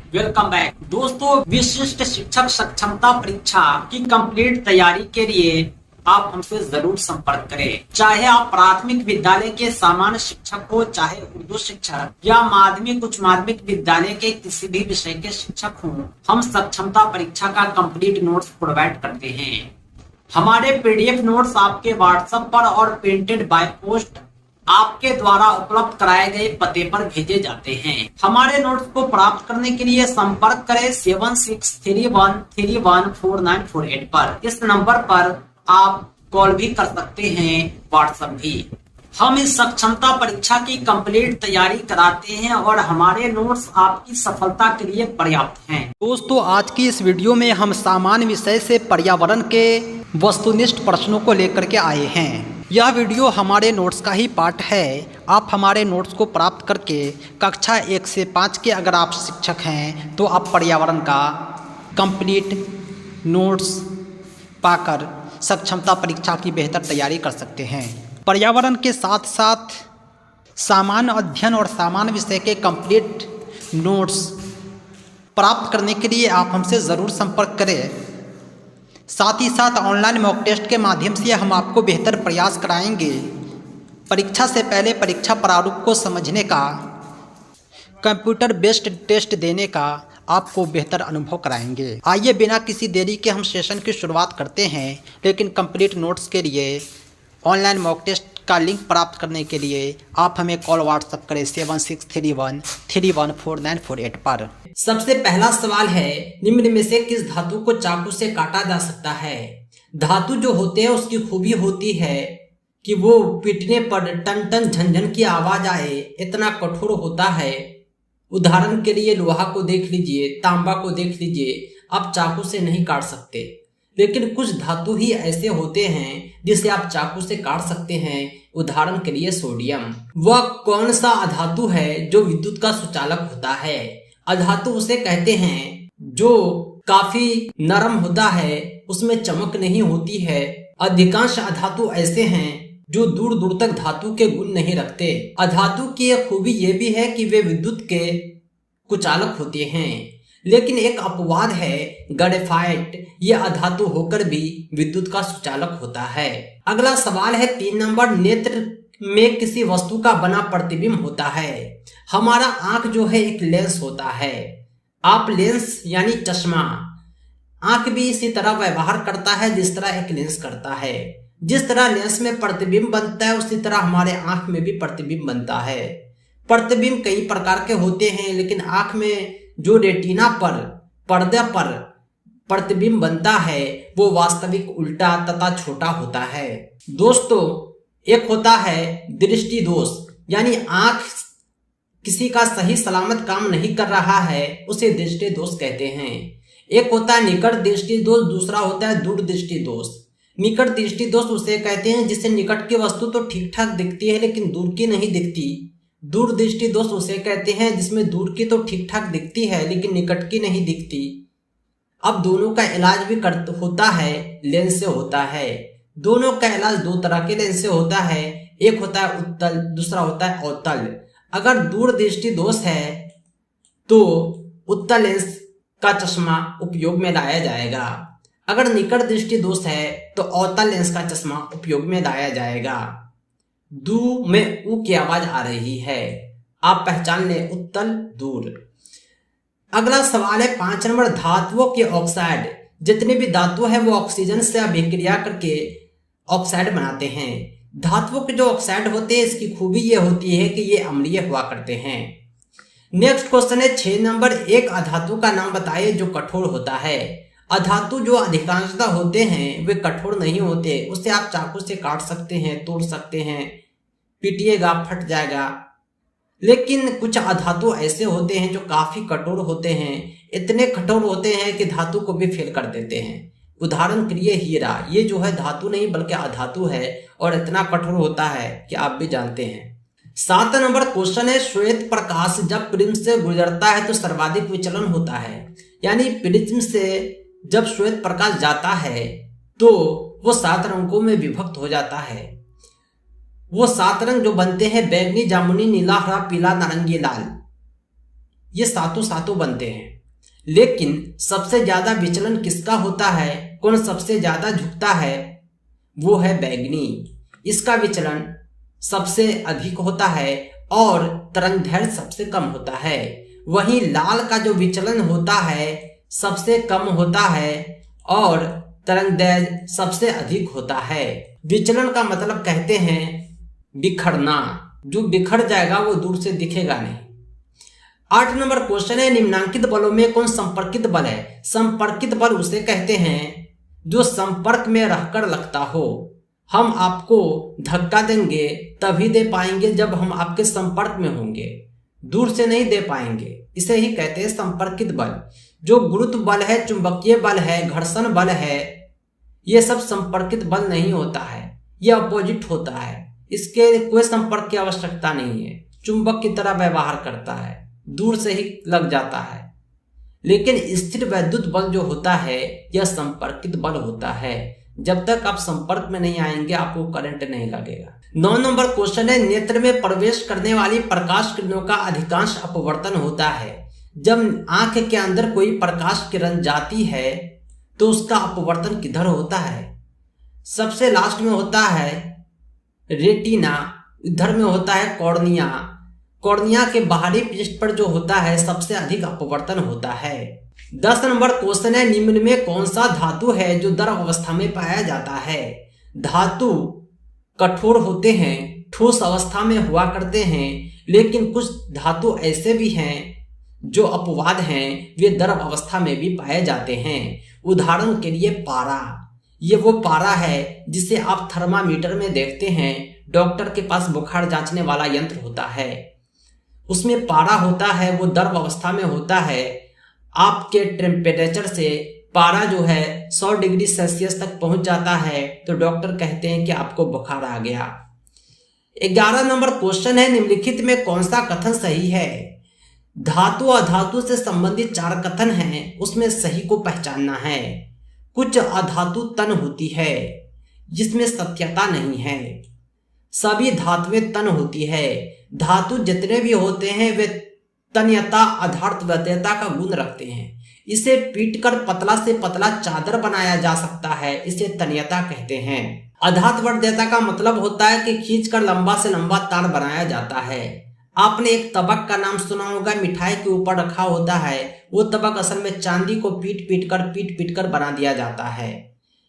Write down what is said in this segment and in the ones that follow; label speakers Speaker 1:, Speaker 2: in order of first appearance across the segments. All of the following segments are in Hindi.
Speaker 1: वेलकम बैक दोस्तों। विशिष्ट शिक्षक सक्षमता परीक्षा की कंप्लीट तैयारी के लिए आप हमसे जरूर संपर्क करें। चाहे आप प्राथमिक विद्यालय के सामान्य शिक्षक हो, चाहे उर्दू शिक्षक या माध्यमिक उच्च माध्यमिक विद्यालय के किसी भी विषय के शिक्षक हों, हम सक्षमता परीक्षा का कंप्लीट नोट्स प्रोवाइड करते हैं। हमारे पीडीएफ नोट्स आपके व्हाट्सएप पर और प्रिंटेड बाय पोस्ट आपके द्वारा उपलब्ध कराए गए पते पर भेजे जाते हैं। हमारे नोट्स को प्राप्त करने के लिए संपर्क करें 7631314948 पर। इस नंबर पर आप कॉल भी कर सकते हैं, व्हाट्सएप भी। हम इस सक्षमता परीक्षा की कंप्लीट तैयारी कराते हैं और हमारे नोट्स आपकी सफलता के लिए पर्याप्त हैं।
Speaker 2: दोस्तों, आज की इस वीडियो में हम सामान्य विषय से पर्यावरण के वस्तुनिष्ठ प्रश्नों को लेकर के आए हैं। यह वीडियो हमारे नोट्स का ही पार्ट है। आप हमारे नोट्स को प्राप्त करके कक्षा 1 से 5 के अगर आप शिक्षक हैं तो आप पर्यावरण का कंप्लीट नोट्स पाकर सक्षमता परीक्षा की बेहतर तैयारी कर सकते हैं। पर्यावरण के साथ साथ सामान्य अध्ययन और सामान्य विषय के कंप्लीट नोट्स प्राप्त करने के लिए आप हमसे ज़रूर संपर्क करें। साथ ही साथ ऑनलाइन मॉक टेस्ट के माध्यम से हम आपको बेहतर प्रयास कराएंगे। परीक्षा से पहले परीक्षा प्रारूप को समझने का, कंप्यूटर बेस्ड टेस्ट देने का आपको बेहतर अनुभव कराएंगे। आइए बिना किसी देरी के हम सेशन की शुरुआत करते हैं। लेकिन कंप्लीट नोट्स के लिए ऑनलाइन मॉक टेस्ट का लिंक प्राप्त करने के लिए आप हमें कॉल व्हाट्सएप करें 7631314948 पर।
Speaker 3: सबसे पहला सवाल है, निम्न में से किस धातु को चाकू से काटा जा सकता है? धातु जो होते हैं उसकी खूबी होती है कि वो पीटने पर टन टन झनझन की आवाज आए, इतना कठोर होता है। उदाहरण के लिए लोहा को देख लीजिए, तांबा को देख लीजिए, आप चाकू से नहीं काट सकते। लेकिन कुछ धातु ही ऐसे होते हैं जिसे आप चाकू से काट सकते हैं। उदाहरण के लिए सोडियम। वह कौन सा अधातु है जो विद्युत का सुचालक होता है? अधातु उसे कहते हैं जो काफी नरम होता है, उसमें चमक नहीं होती है। अधिकांश अधातु ऐसे हैं जो दूर दूर तक धातु के गुण नहीं रखते। अधातु की एक खूबी यह भी है कि वे विद्युत के कुचालक होते हैं। लेकिन एक अपवाद है, ग्रेफाइट। यह अधातु होकर भी विद्युत का सुचालक होता है। अगला सवाल है 3 नंबर, नेत्र में किसी वस्तु का बना प्रतिबिंब होता है। हमारा आंख जो है एक लेंस होता है। आप लेंस यानी चश्मा, आंख भी इसी तरह व्यवहार करता है जिस तरह एक लेंस करता है। जिस तरह लेंस में प्रतिबिंब बनता है उसी तरह हमारे आंख में भी प्रतिबिंब बनता है। प्रतिबिंब कई प्रकार के होते हैं, लेकिन आंख में जो रेटिना पर पर्दे पर प्रतिबिंब बनता है वो वास्तविक उल्टा तथा छोटा होता है। दोस्तों, एक होता है दृष्टि दोष, यानी आंख किसी का सही सलामत काम नहीं कर रहा है, उसे दृष्टि दोष कहते हैं। एक होता है निकट दृष्टि दोष, दूसरा होता है दूर दृष्टि दोष। निकट दृष्टि दोष उसे कहते हैं जिससे निकट की वस्तु तो ठीक ठाक दिखती है लेकिन दूर की नहीं दिखती। दूर दृष्टि दोष उसे कहते हैं जिसमें दूर की तो ठीक ठाक दिखती है लेकिन निकट की नहीं दिखती। अब दोनों का इलाज भी होता है, लेंस से होता है। दोनों का इलाज 2 तरह के लेंस से होता है। एक होता है उत्तल, दूसरा होता है अवतल। अगर दूर दृष्टि दोष है तो उत्तल लेंस का चश्मा उपयोग में लाया जाएगा। अगर निकट दृष्टि दोष है तो अवतल लेंस का चश्मा उपयोग में लाया जाएगा। दू में ऊ की आवाज आ रही है, आप पहचान लें, उत्तल दूर। अगला सवाल है 5 नंबर, धातुओं के ऑक्साइड। जितने भी धातु है वो ऑक्सीजन से अभिक्रिया करके ऑक्साइड बनाते हैं। धातुओं के जो ऑक्साइड होते हैं इसकी खूबी ये होती है कि ये अम्लीय हुआ करते हैं। नेक्स्ट क्वेश्चन है 6 नंबर, एक अधातु का नाम बताइए जो कठोर होता है। अधातु जो अधिकांशतः होते हैं वे कठोर नहीं होते, उसे आप चाकू से काट सकते हैं, तोड़ सकते हैं, पीटिएगा फट जाएगा। लेकिन कुछ अधातु ऐसे होते हैं जो काफी कठोर होते हैं, इतने कठोर होते हैं कि धातु को भी फेल कर देते हैं। उदाहरण के लिए हीरा, ये जो है धातु नहीं बल्कि अधातु है और इतना कठोर होता है कि आप भी जानते हैं। 7 नंबर क्वेश्चन है, श्वेत प्रकाश जब प्रिज्म से गुजरता है तो सर्वाधिक विचलन होता है। यानी प्रिज्म से जब श्वेत प्रकाश जाता है तो वो 7 रंगों में विभक्त हो जाता है। वो 7 रंग जो बनते हैं, बैंगनी, जामुनी, नीला, हरा, पीला, नारंगी, लाल, ये सातों सातों बनते हैं, लेकिन सबसे ज्यादा विचलन किसका होता है, कौन सबसे ज्यादा झुकता है, वो है बैंगनी। इसका विचलन सबसे अधिक होता है और तरंगदैर्घ्य सबसे कम होता है। वहीं लाल का जो विचलन होता है सबसे कम होता है और तरंगदैर्घ्य सबसे अधिक होता है। विचलन का मतलब कहते हैं बिखरना, जो बिखर जाएगा वो दूर से दिखेगा नहीं। 8 नंबर क्वेश्चन है, निम्नांकित बलों में कौन संपर्कित बल है। संपर्कित बल उसे कहते हैं जो संपर्क में रहकर लगता हो। हम आपको धक्का देंगे तभी दे पाएंगे जब हम आपके संपर्क में होंगे, दूर से नहीं दे पाएंगे। इसे ही कहते हैं संपर्कित बल। जो गुरुत्व बल है, चुंबकीय बल है, घर्षण बल है, ये सब संपर्कित बल नहीं होता है, ये अपोजिट होता है। इसके कोई संपर्क की आवश्यकता नहीं है, चुंबक की तरह व्यवहार करता है, दूर से ही लग जाता है। लेकिन स्थिर वैद्युत बल जो होता है यह संपर्कित बल होता है। जब तक आप संपर्क में नहीं आएंगे आपको करंट नहीं लगेगा। 9 नंबर क्वेश्चन है, नेत्र में प्रवेश करने वाली प्रकाश किरणों का अधिकांश अपवर्तन होता है। जब आंख के अंदर कोई प्रकाश किरण जाती है तो उसका अपवर्तन किधर होता है? सबसे लास्ट में होता है रेटिना, इधर में होता है कॉर्निया। कॉर्निया के बाहरी पृष्ठ पर जो होता है सबसे अधिक अपवर्तन होता है। 10 नंबर क्वेश्चन है, निम्न में कौन सा धातु है जो द्रव अवस्था में पाया जाता है। धातु कठोर होते हैं, ठोस अवस्था में हुआ करते हैं, लेकिन कुछ धातु ऐसे भी हैं जो अपवाद हैं, वे द्रव अवस्था में भी पाए जाते हैं। उदाहरण के लिए पारा, ये वो पारा है जिसे आप थर्मामीटर में देखते हैं। डॉक्टर के पास बुखार जांचने वाला यंत्र होता है, उसमें पारा होता है, वो द्रव अवस्था में होता है। आपके टेम्परेचर से पारा जो है 100 डिग्री सेल्सियस तक पहुंच जाता है तो डॉक्टर कहते हैं कि आपको बुखार आ गया। 11 नंबर क्वेश्चन है, निम्नलिखित में कौन सा कथन सही है। धातु अधातु से संबंधित 4 कथन हैं, उसमें सही को पहचानना है। कुछ अधातु तन होती है जिसमें सत्यता नहीं है, सभी धातुएं तन होती है। धातु जितने भी होते हैं वे तन्यता अधार्तव्यता का गुण रखते हैं। इसे पीटकर पतला से पतला चादर बनाया जा सकता है, इसे तन्यता कहते हैं। अधार्तव्यता का मतलब होता है कि खींचकर लंबा से लंबा तार बनाया जाता है। आपने एक तबक का नाम सुना होगा, मिठाई के ऊपर रखा होता है, वो तबक असल में चांदी को पीट पीट कर बना दिया जाता है।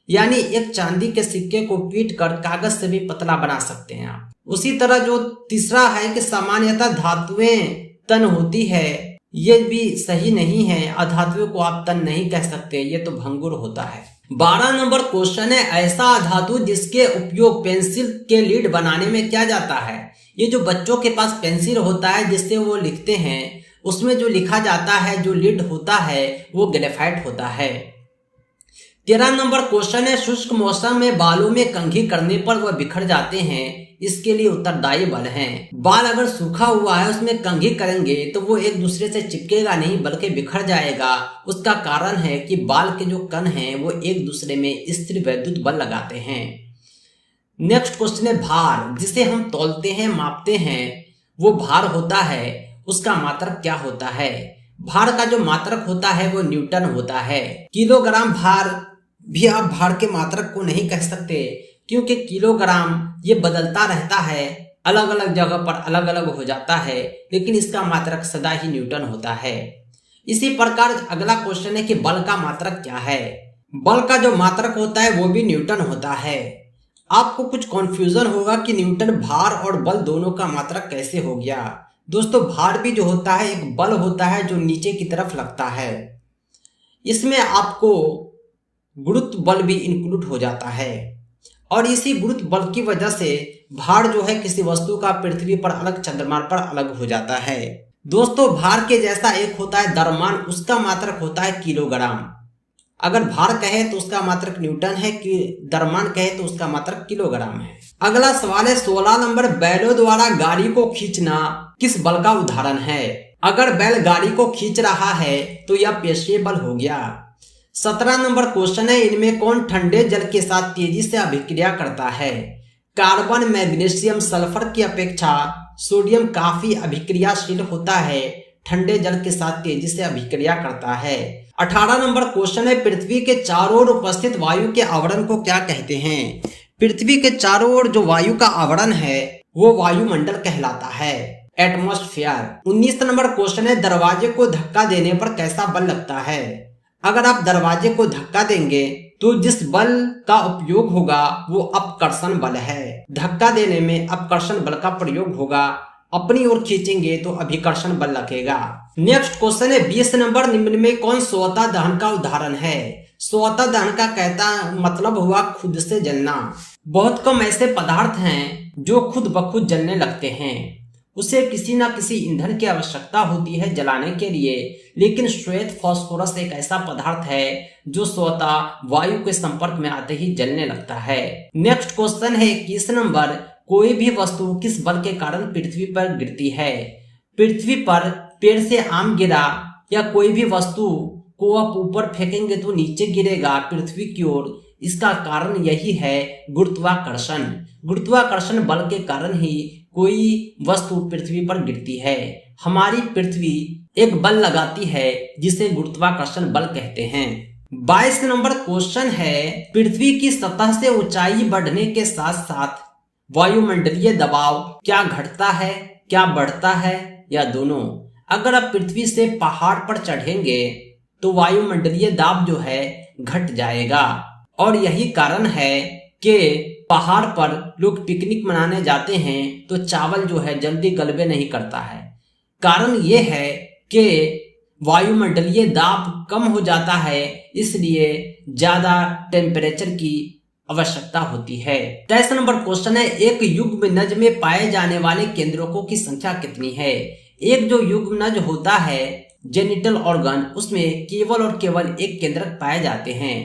Speaker 3: यानी एक चांदी के सिक्के को पीट कर कागज से भी पतला बना सकते हैं आप। उसी तरह जो तीसरा है कि सामान्यतः धातुएं तन होती है, ये भी सही नहीं है। अधातुओं को आप तन नहीं कह सकते, ये तो भंगुर होता है। 12 नंबर क्वेश्चन है, ऐसा अधातु जिसके उपयोग पेंसिल के लीड बनाने में किया जाता है। ये जो बच्चों के पास पेंसिल होता है जिससे वो लिखते हैं, उसमें जो लिखा जाता है, जो लीड होता है, वो ग्रेफाइट होता है। 13 नंबर क्वेश्चन है, शुष्क मौसम में बालों में कंघी करने पर वह बिखर जाते हैं, इसके लिए उत्तरदायी बल हैं। बाल अगर सूखा हुआ है उसमें कंघी करेंगे तो वो एक दूसरे से चिपकेगा नहीं बल्कि बिखर जाएगा। उसका कारण है कि बाल के जो कण हैं वो एक दूसरे में स्थिर वैद्युत बल लगाते हैं। नेक्स्ट क्वेश्चन है, भार जिसे हम तौलते हैं, मापते हैं, वो भार होता है, उसका मात्रक क्या होता है। भार का जो मात्रक होता है वो न्यूटन होता है। किलोग्राम भार भी आप भार के मात्रक को नहीं कह सकते, क्योंकि किलोग्राम ये बदलता रहता है, अलग अलग जगह पर अलग अलग हो जाता है, लेकिन इसका मात्रक सदा ही न्यूटन होता है। इसी प्रकार अगला क्वेश्चन है कि बल का मात्रक क्या है। बल का जो मात्रक होता है वो भी न्यूटन होता है। आपको कुछ कॉन्फ्यूजन होगा कि न्यूटन भार और बल दोनों का मात्रक कैसे हो गया। दोस्तों, भार भी जो होता है एक बल होता है जो नीचे की तरफ लगता है, इसमें आपको गुरुत्व बल भी इंक्लूड हो जाता है और इसी गुरुत्व बल की वजह से भार जो है किसी वस्तु का पृथ्वी पर अलग, चंद्रमा पर अलग हो जाता है। दोस्तों, भार के जैसा एक होता है द्रव्यमान, उसका मात्रक होता है किलोग्राम। अगर भार कहे तो उसका मात्रक न्यूटन है, कि द्रव्यमान कहे तो उसका मात्रक किलोग्राम है। अगला सवाल है 16 नंबर, बैलों द्वारा गाड़ी को खींचना किस बल का उदाहरण है। अगर बैल गाड़ी को खींच रहा है तो यह पेशीय बल हो गया। 17 नंबर क्वेश्चन है, इनमें कौन ठंडे जल के साथ तेजी से अभिक्रिया करता है। कार्बन, मैग्नीशियम, सल्फर की अपेक्षा सोडियम काफी अभिक्रियाशील होता है। ठंडे जल के साथ तेजी से अभिक्रिया करता है। 18 नंबर क्वेश्चन है, पृथ्वी के चारों ओर उपस्थित वायु के आवरण को क्या कहते हैं? पृथ्वी के चारों ओर जो वायु का आवरण है वो वायुमंडल कहलाता है, एटमॉस्फेयर। 19 नंबर क्वेश्चन है, दरवाजे को धक्का देने पर कैसा बल लगता है? अगर आप दरवाजे को धक्का देंगे तो जिस बल का उपयोग होगा वो अपकर्षण बल है। धक्का देने में अपकर्षण बल का प्रयोग होगा, अपनी ओर खींचेंगे तो अभिकर्षण बल लगेगा। नेक्स्ट क्वेश्चन है, 20 नंबर, निम्न में कौन स्वतः दहन का उदाहरण है? स्वतः दहन का कहता मतलब हुआ खुद से जलना। बहुत कम ऐसे पदार्थ हैं जो खुद ब खुद जलने लगते हैं, उसे किसी न किसी ईंधन की आवश्यकता होती है जलाने के लिए, लेकिन श्वेत फास्फोरस एक ऐसा पदार्थ है जो स्वतः वायु के संपर्क में आते ही जलने लगता है। नेक्स्ट क्वेश्चन है 21 नंबर, कोई भी वस्तु किस बल के कारण पृथ्वी पर गिरती है? पृथ्वी पर पेड़ से आम गिरा या कोई भी वस्तु को आप ऊपर फेंकेंगे तो नीचे गिरेगा पृथ्वी की ओर, इसका कारण यही है गुरुत्वाकर्षण। गुरुत्वाकर्षण बल के कारण ही कोई वस्तु पृथ्वी पर गिरती है। हमारी पृथ्वी एक बल लगाती है जिसे गुरुत्वाकर्षण बल कहते हैं। 22 नंबर क्वेश्चन है, पृथ्वी की सतह से ऊंचाई बढ़ने के साथ साथ वायुमंडलीय दबाव क्या घटता है, क्या बढ़ता है या दोनों? अगर आप पृथ्वी से पहाड़ पर चढ़ेंगे तो वायुमंडलीय दाब जो है घट जाएगा, और यही कारण है कि पहाड़ पर लोग पिकनिक मनाने जाते हैं तो चावल जो है जल्दी गलबे नहीं करता है। कारण ये है कि वायुमंडलीय दाब कम हो जाता है, इसलिए ज्यादा टेम्परेचर की आवश्यकता होती है। 23 नंबर क्वेश्चन है, एक युग्मनज में पाए जाने वाले केंद्रकों की संख्या कितनी है? एक जो युग्मनज होता है जेनिटल ऑर्गन, उसमें केवल और केवल एक केंद्रक पाए जाते हैं।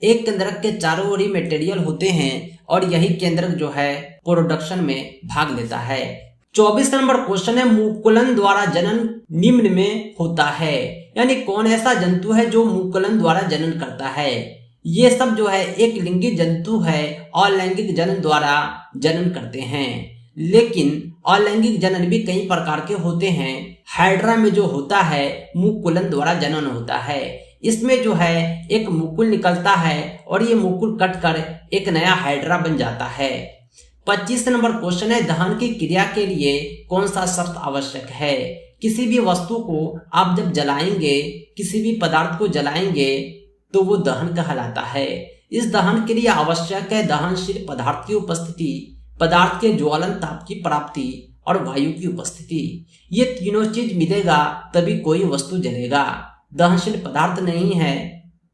Speaker 3: एक केंद्रक के चारों ओर ही मटेरियल होते हैं और यही केंद्रक जो है प्रोडक्शन में भाग लेता है। 24 नंबर क्वेश्चन है, मुकुलन द्वारा जनन निम्न में होता है, यानी कौन ऐसा जंतु है जो मुकुलन द्वारा जनन करता है? ये सब जो है एक लिंगी जंतु है, अलैंगिक जनन द्वारा जनन करते हैं, लेकिन अलैंगिक जनन भी कई प्रकार के होते हैं। हाइड्रा में जो होता है मुकुलन द्वारा जनन होता है, इसमें जो है एक मुकुल निकलता है और ये मुकुल कटकर एक नया हाइड्रा बन जाता है। 25 नंबर क्वेश्चन है, दहन की क्रिया के लिए कौन सा शर्त आवश्यक है? किसी भी वस्तु को आप जब जलाएंगे, किसी भी पदार्थ को जलाएंगे तो वो दहन कहलाता है। इस दहन के लिए आवश्यक है दहनशील पदार्थ की उपस्थिति, पदार्थ के ज्वलन ताप की प्राप्ति और वायु की उपस्थिति। ये तीनों चीज मिलेगा तभी कोई वस्तु जलेगा। दहनशील पदार्थ नहीं है,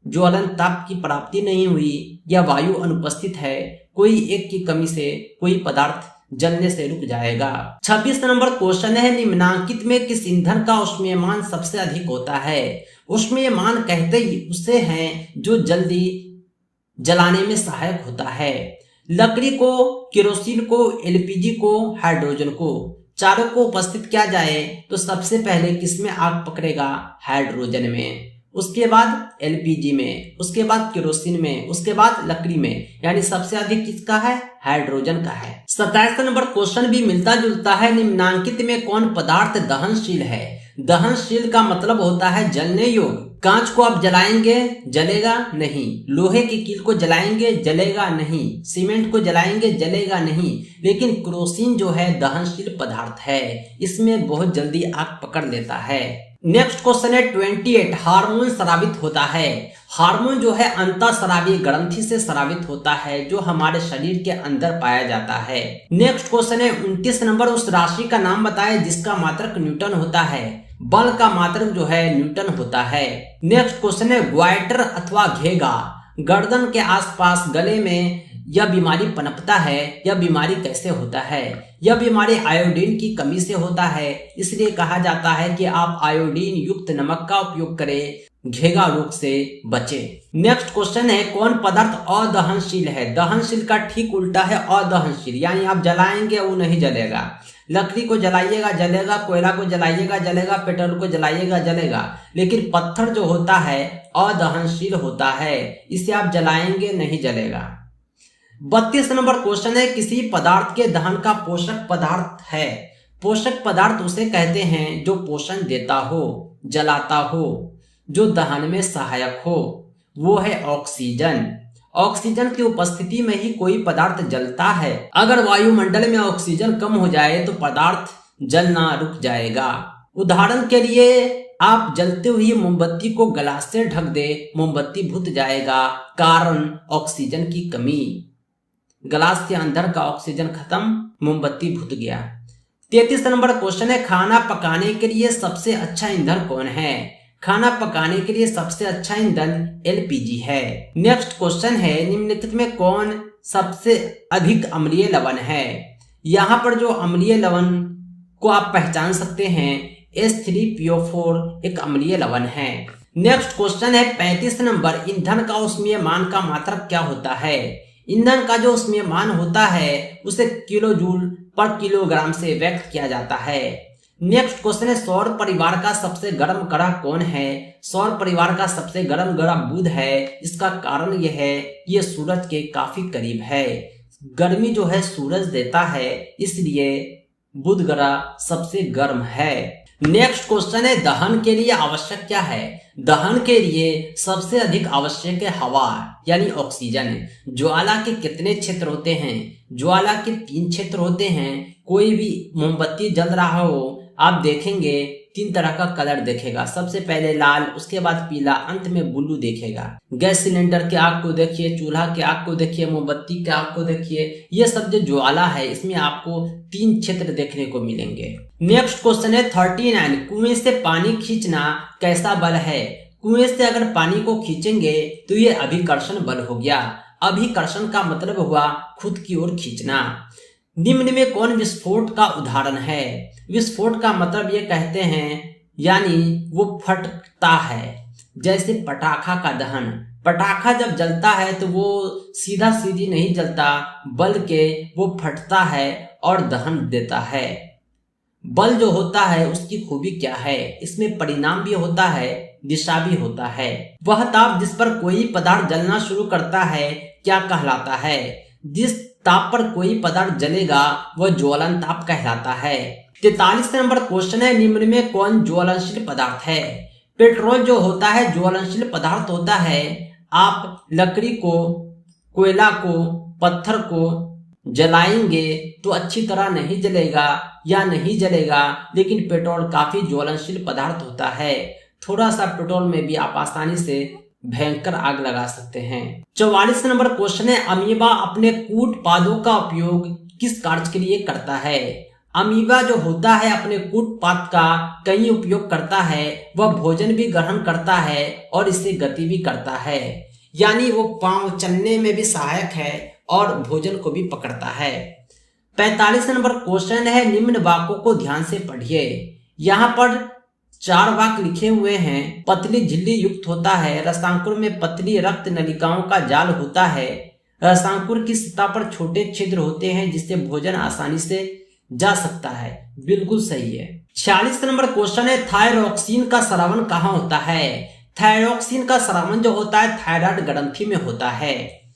Speaker 3: ज्वलन ताप की प्राप्ति नहीं हुई या वायु अनुपस्थित है, कोई एक की कमी से कोई पदार्थ जलने से रुक जाएगा। 26 नंबर क्वेश्चन है, निम्नांकित में किस ईंधन का ऊष्मीयमान सबसे अधिक होता है? ऊष्मीयमान कहते ही उसे है जो जल्दी जलाने में सहायक होता है। लकड़ी को, केरोसिन को, एलपीजी को, हाइड्रोजन को, चारों को उपस्थित किया जाए तो सबसे पहले किसमें आग पकड़ेगा? हाइड्रोजन में, उसके बाद एलपीजी में, उसके बाद केरोसिन में, उसके बाद लकड़ी में, यानी सबसे अधिक किसका है? हाइड्रोजन का है। 27 नंबर क्वेश्चन भी मिलता जुलता है, निम्नांकित में कौन पदार्थ दहनशील है? दहनशील का मतलब होता है जलने योग्य। कांच को आप जलाएंगे जलेगा नहीं, लोहे की कील को जलाएंगे जलेगा नहीं, सीमेंट को जलाएंगे जलेगा नहीं, लेकिन केरोसिन जो है दहनशील पदार्थ है, इसमें बहुत जल्दी आग पकड़ लेता है। नेक्स्ट क्वेश्चन है 28, हार्मोन स्रावित होता है। हार्मोन जो है अंतःस्रावी ग्रंथि से स्रावित होता है जो हमारे शरीर के अंदर पाया जाता है। नेक्स्ट क्वेश्चन है 29 नंबर, उस राशि का नाम बताएं जिसका मात्रक न्यूटन होता है। बल का मात्रक जो है न्यूटन होता है। नेक्स्ट क्वेश्चन है ग्वाइटर अथवा घेगा, गर्दन के आसपास गले में यह बीमारी पनपता है, यह बीमारी कैसे होता है? यह बीमारी आयोडीन की कमी से होता है, इसलिए कहा जाता है कि आप आयोडीन युक्त नमक का उपयोग करें, घेगा रोग से बचे। नेक्स्ट क्वेश्चन है कौन पदार्थ अदहनशील है? दहनशील का ठीक उल्टा है अदहनशील, यानी आप जलाएंगे वो नहीं जलेगा। लकड़ी को जलाइएगा जलेगा, कोयला को जलाइएगा जलेगा, पेट्रोल को जलाइएगा जलेगा, लेकिन पत्थर जो होता है अदहनशील होता है, इसे आप जलाएंगे नहीं जलेगा। 32 नंबर क्वेश्चन है किसी पदार्थ के दहन का पोषक पदार्थ है पोषक पदार्थ उसे कहते हैं जो पोषण देता हो, जलाता हो, जो दहन में सहायक हो, वो है ऑक्सीजन। ऑक्सीजन की उपस्थिति में ही कोई पदार्थ जलता है। अगर वायुमंडल में ऑक्सीजन कम हो जाए तो पदार्थ जलना रुक जाएगा। उदाहरण के लिए आप जलते हुई मोमबत्ती को गिलास से ढक दे, मोमबत्ती बुझ जाएगा, कारण ऑक्सीजन की कमी। गिलास के अंदर का ऑक्सीजन खत्म, मोमबत्ती बुझ गया। 33 नंबर क्वेश्चन है, खाना पकाने के लिए सबसे अच्छा ईंधन कौन है? खाना पकाने के लिए सबसे अच्छा ईंधन एलपीजी है। नेक्स्ट क्वेश्चन है, निम्नलिखित में कौन सबसे अधिक अम्लीय लवण है? यहाँ पर जो अम्लीय लवण को आप पहचान सकते हैं, H3PO4 एक अम्लीय लवण है। नेक्स्ट क्वेश्चन है 35 नंबर, ईंधन का ऊष्मीयमान का मात्रक क्या होता है? ईंधन का जो ऊष्मीयमान होता है उसे किलोजूल पर किलोग्राम से व्यक्त किया जाता है। नेक्स्ट क्वेश्चन है, सौर परिवार का सबसे गर्म ग्रह कौन है? सौर परिवार का सबसे गर्म ग्रह बुध है। इसका कारण यह है कि यह सूरज के काफी करीब है। गर्मी जो है सूरज देता है, इसलिए बुध ग्रह सबसे गर्म है। नेक्स्ट क्वेश्चन है, दहन के लिए आवश्यक क्या है? दहन के लिए सबसे अधिक आवश्यक है हवा यानी ऑक्सीजन। ज्वाला के कितने क्षेत्र होते हैं? ज्वाला के 3 क्षेत्र होते हैं। कोई भी मोमबत्ती जल रहा हो, आप देखेंगे 3 तरह का कलर देखेगा। सबसे पहले लाल, उसके बाद पीला, अंत में ब्लू देखेगा। गैस सिलेंडर के आग को देखिए, चूल्हा के आग को देखिए, मोमबत्ती के आग को देखिए। ये सब जो ज्वाला है इसमें आपको 3 क्षेत्र देखने को मिलेंगे। नेक्स्ट क्वेश्चन है 39, कुएं से पानी खींचना कैसा बल है? कुएं से अगर पानी को खींचेंगे तो ये अभिकर्षण बल हो गया। अभिकर्षण का मतलब हुआ खुद की ओर खींचना। निम्न में कौन विस्फोट का उदाहरण है? विस्फोट का मतलब ये कहते हैं यानी वो फटता है, जैसे पटाखा का दहन। पटाखा जब जलता है तो वो सीधा सीधी नहीं जलता, बल्कि वो फटता है और दहन देता है। बल जो होता है उसकी खूबी क्या है? इसमें परिणाम भी होता है, दिशा भी होता है। वह ताप जिस पर कोई पदार्थ जलना शुरू करता है क्या कहलाता है? जिस ताप पर कोई पदार्थ जलेगा वह ज्वलन ताप कहलाता है। 43 नंबर क्वेश्चन है, निम्न में कौन ज्वलनशील पदार्थ है? पेट्रोल जो होता है ज्वलनशील पदार्थ होता है। आप लकड़ी को, कोयला को, पत्थर को जलाएंगे तो अच्छी तरह नहीं जलेगा या नहीं जलेगा, लेकिन पेट्रोल काफी ज्वलनशील पदार्थ होता है। थोड़ा सा पेट्रोल में भी आप आसानी से भयंकर आग लगा सकते हैं। 44 नंबर क्वेश्चन है, अमीबा अपने कूट पादों का उपयोग किस कार्य के लिए करता है? अमीबा जो होता है अपने कूट पाद का कई उपयोग करता है। वह भोजन भी ग्रहण करता है और इससे गति भी करता है, यानी वो पांव चलने में भी सहायक है और भोजन को भी पकड़ता है। 45 नंबर क्वेश्चन है, निम्न वाक्यों को ध्यान से पढ़िए। यहाँ पर 4 वाक्य लिखे हुए हैं। पतली झिल्ली युक्त होता है। रसांकुर में पतली रक्त नलिकाओं का जाल होता है। रसांकुर की सतह पर छोटे छिद्र होते हैं जिससे भोजन आसानी से जा सकता है। बिल्कुल सही है। 46 नंबर क्वेश्चन है, थायरॉक्सिन का स्रावन कहाँ होता है? थायरॉक्सिन का स्रावन जो होता है थायराइड ग्रंथि में होता है।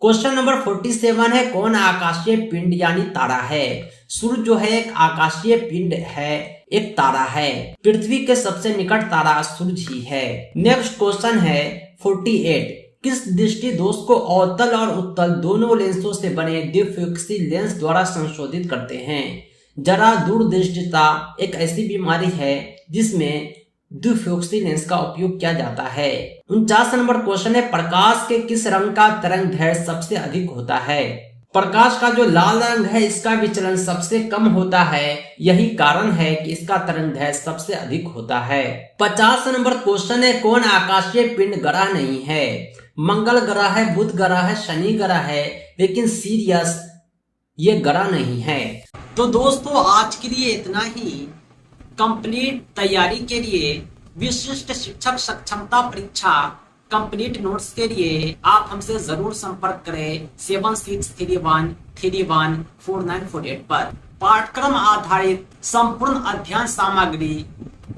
Speaker 3: क्वेश्चन नंबर 47 है, कौन आकाशीय पिंड यानी तारा है? सूर्य जो है एक आकाशीय पिंड है, एक तारा है। पृथ्वी के सबसे निकट तारा सूर्य ही है। नेक्स्ट क्वेश्चन है 48, किस दृष्टि दोष को अवतल और उत्तल दोनों लेंसों से बने द्विफोकसी लेंस द्वारा संशोधित करते हैं? जरा दूरदृष्टिता एक ऐसी बीमारी है जिसमें द्विफोकसी लेंस का उपयोग किया जाता है। 49 नंबर क्वेश्चन है, प्रकाश के किस रंग का तरंग दैर्घ्य सबसे अधिक होता है? प्रकाश का जो लाल रंग है इसका विचलन सबसे कम होता है। यही कारण है कि इसका तरंग दैर्घ्य सबसे अधिक होता है। 50 नंबर क्वेश्चन है, कौन आकाशीय पिंड ग्रह नहीं है? मंगल ग्रह है, बुध ग्रह है, शनि ग्रह है, लेकिन सीरियस ये ग्रह नहीं है।
Speaker 1: तो दोस्तों आज के लिए इतना ही। कंप्लीट तैयारी के लिए विशिष्ट शिक्षक सक्षमता परीक्षा कंप्लीट नोट्स के लिए आप हमसे जरूर संपर्क करें 7631314948 पर। पाठ्यक्रम आधारित संपूर्ण अध्ययन सामग्री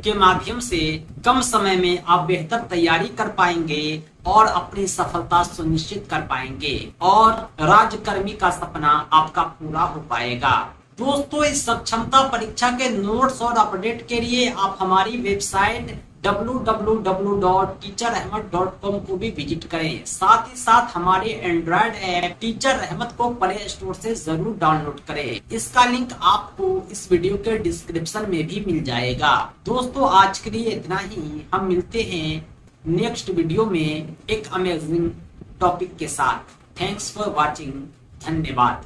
Speaker 1: के माध्यम से कम समय में आप बेहतर तैयारी कर पाएंगे और अपनी सफलता सुनिश्चित कर पाएंगे और राज्यकर्मी का सपना आपका पूरा हो पाएगा। दोस्तों इस सक्षमता परीक्षा के नोट्स और अपडेट के लिए आप हमारी वेबसाइट www.teacherahmed.com को भी विजिट करें। साथ ही साथ हमारे एंड्रॉयड ऐप टीचर अहमद को प्ले स्टोर से जरूर डाउनलोड करें। इसका लिंक आपको इस वीडियो के डिस्क्रिप्शन में भी मिल जाएगा। दोस्तों आज के लिए इतना ही, हम मिलते हैं नेक्स्ट वीडियो में एक अमेजिंग टॉपिक के साथ। Thanks for watching. धन्यवाद।